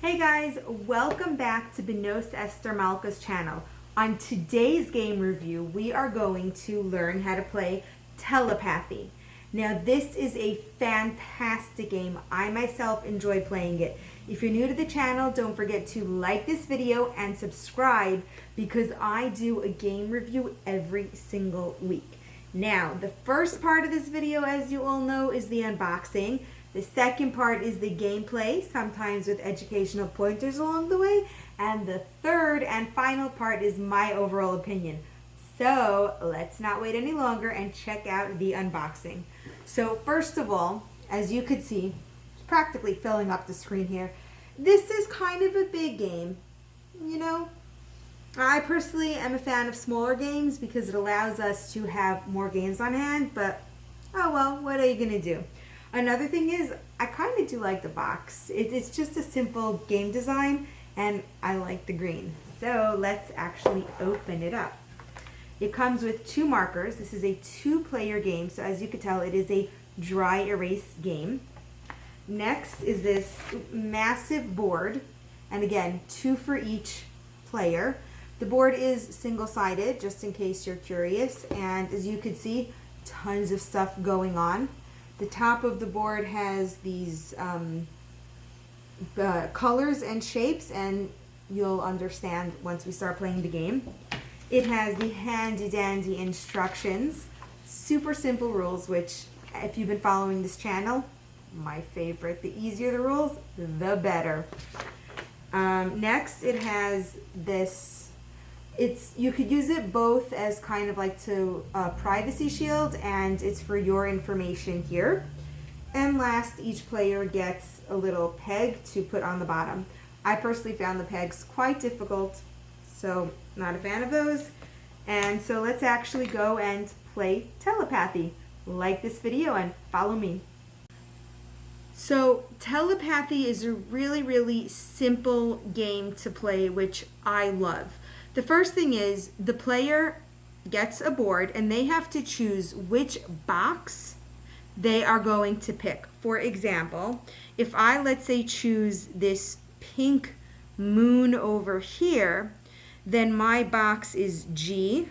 Hey guys, welcome back to Benos Esther Malka's channel. On today's game review, we are going to learn how to play Telepathy. Now this is a fantastic game. I myself enjoy playing it. If you're new to the channel, don't forget to like this video and subscribe because I do a game review every single week. Now, the first part of this video, as you all know, is the unboxing. The second part is the gameplay, sometimes with educational pointers along the way. And the third and final part is my overall opinion. So let's not wait any longer and check out the unboxing. So first of all, as you could see, it's practically filling up the screen here. This is kind of a big game, you know. I personally am a fan of smaller games because it allows us to have more games on hand, but oh well, what are you gonna do? Another thing is, I kind of do like the box. It's just a simple game design, and I like the green. So let's actually open it up. It comes with 2 markers. This is a 2-player game, so as you can tell, it is a dry erase game. Next is this massive board, and again, 2 for each player. The board is single-sided, just in case you're curious, and as you can see, tons of stuff going on. The top of the board has these colors and shapes, and you'll understand once we start playing the game. It has the handy-dandy instructions, super simple rules, which if you've been following this channel, my favorite. The easier the rules, the better. Next, it has this. You could use it both as kind of like to privacy shield, and it's for your information here. And last, each player gets a little peg to put on the bottom. I personally found the pegs quite difficult, so not a fan of those. And so let's actually go and play Telepathy. Like this video and follow me. So Telepathy is a really simple game to play, which I love. The first thing is the player gets a board and they have to choose which box they are going to pick. For example, if I, let's say, choose this pink moon over here, then my box is G1.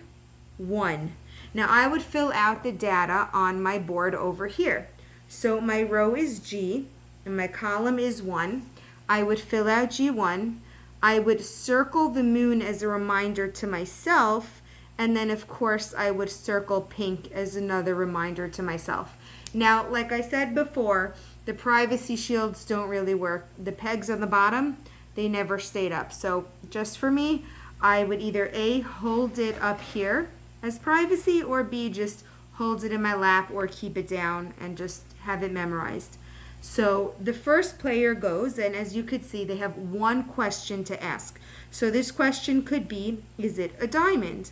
Now I would fill out the data on my board over here. So my row is G and my column is 1. I would fill out G1. I would circle the moon as a reminder to myself, and then of course I would circle pink as another reminder to myself. Now, like I said before, the privacy shields don't really work. The pegs on the bottom, they never stayed up. So just for me, I would either A, hold it up here as privacy, or B, just hold it in my lap or keep it down and just have it memorized. So the first player goes, and as you could see, they have 1 question to ask. So this question could be, is it a diamond?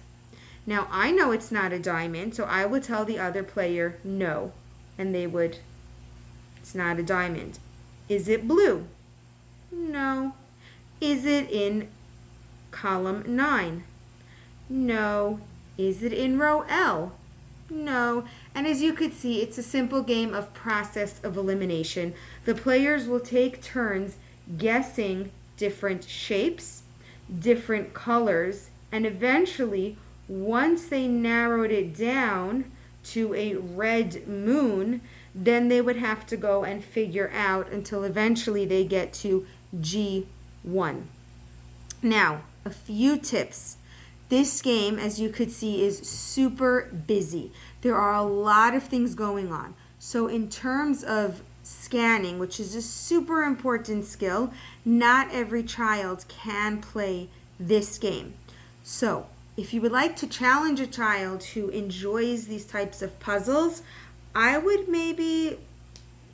Now I know it's not a diamond, so I would tell the other player no, and they would, it's not a diamond. Is it blue? No. Is it in column 9? No. Is it in row L? No. And as you could see, it's a simple game of process of elimination. The players will take turns guessing different shapes, different colors, and eventually, once they narrowed it down to a red moon, then they would have to go and figure out until eventually they get to G1. Now, a few tips. This game, as you could see, is super busy. There are a lot of things going on. So in terms of scanning, which is a super important skill, not every child can play this game. So if you would like to challenge a child who enjoys these types of puzzles, I would maybe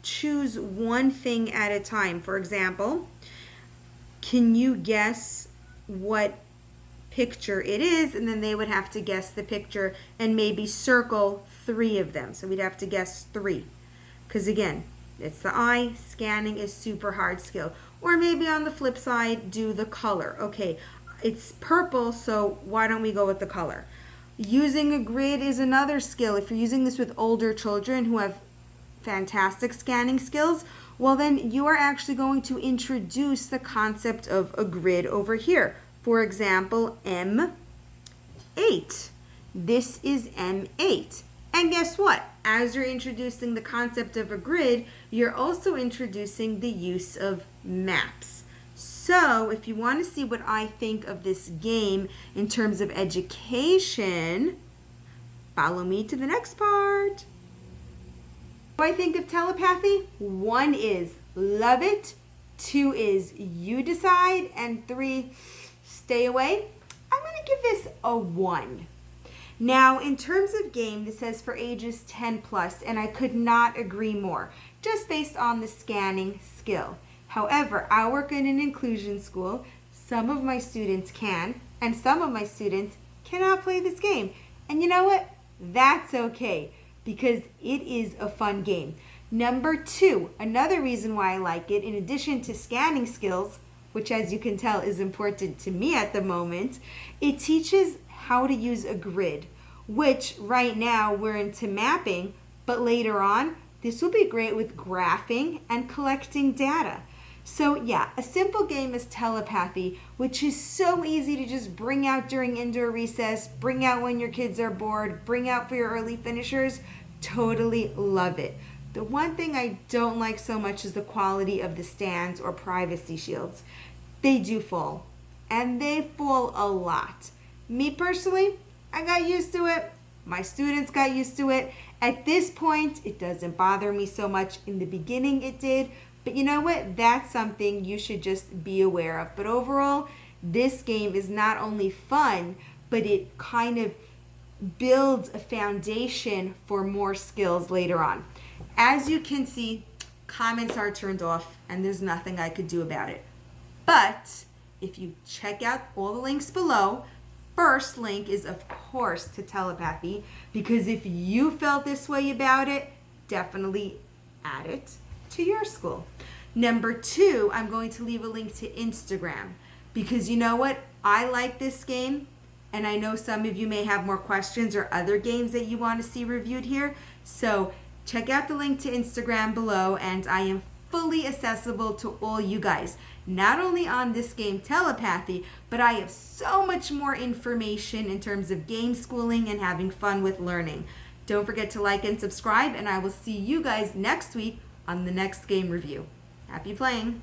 choose one thing at a time. For example, can you guess what picture it is? And then they would have to guess the picture and maybe circle 3 of them. So we'd have to guess 3. Because again, it's the eye. Scanning is super hard skill. Or maybe on the flip side, do the color. Okay, it's purple, so why don't we go with the color? Using a grid is another skill. If you're using this with older children who have fantastic scanning skills, Well, then you are actually going to introduce the concept of a grid over here. For example, M8. This is M8. And guess what? As you're introducing the concept of a grid, you're also introducing the use of maps. So if you want to see what I think of this game in terms of education, follow me to the next part. What do I think of telepathy? 1 is love it, 2 is you decide, and 3, stay away. I'm going to give this a 1. Now, in terms of game, this says for ages 10 plus, and I could not agree more, just based on the scanning skill. However, I work in an inclusion school. Some of my students can, and some of my students cannot play this game. And you know what? That's okay, because it is a fun game. Number 2, another reason why I like it, in addition to scanning skills, which as you can tell is important to me at the moment, it teaches how to use a grid, which right now we're into mapping, but later on, this will be great with graphing and collecting data. So yeah, a simple game is telepathy, which is so easy to just bring out during indoor recess, bring out when your kids are bored, bring out for your early finishers. Totally love it. The one thing I don't like so much is the quality of the stands or privacy shields. They do fall, and they fall a lot. Me personally, I got used to it. My students got used to it. At this point, it doesn't bother me so much. In the beginning, it did. But you know what? That's something you should just be aware of. But overall, this game is not only fun, but it kind of builds a foundation for more skills later on. As you can see, comments are turned off, and there's nothing I could do about it. But if you check out all the links below, first link is of course to telepathy, because if you felt this way about it, definitely add it to your school. Number 2, I'm going to leave a link to Instagram, because you know what? I like this game, and I know some of you may have more questions or other games that you want to see reviewed here. So check out the link to Instagram below, and I am fully accessible to all you guys. Not only on this game telepathy, but I have so much more information in terms of game schooling and having fun with learning. Don't forget to like and subscribe, and I will see you guys next week on the next game review. Happy playing!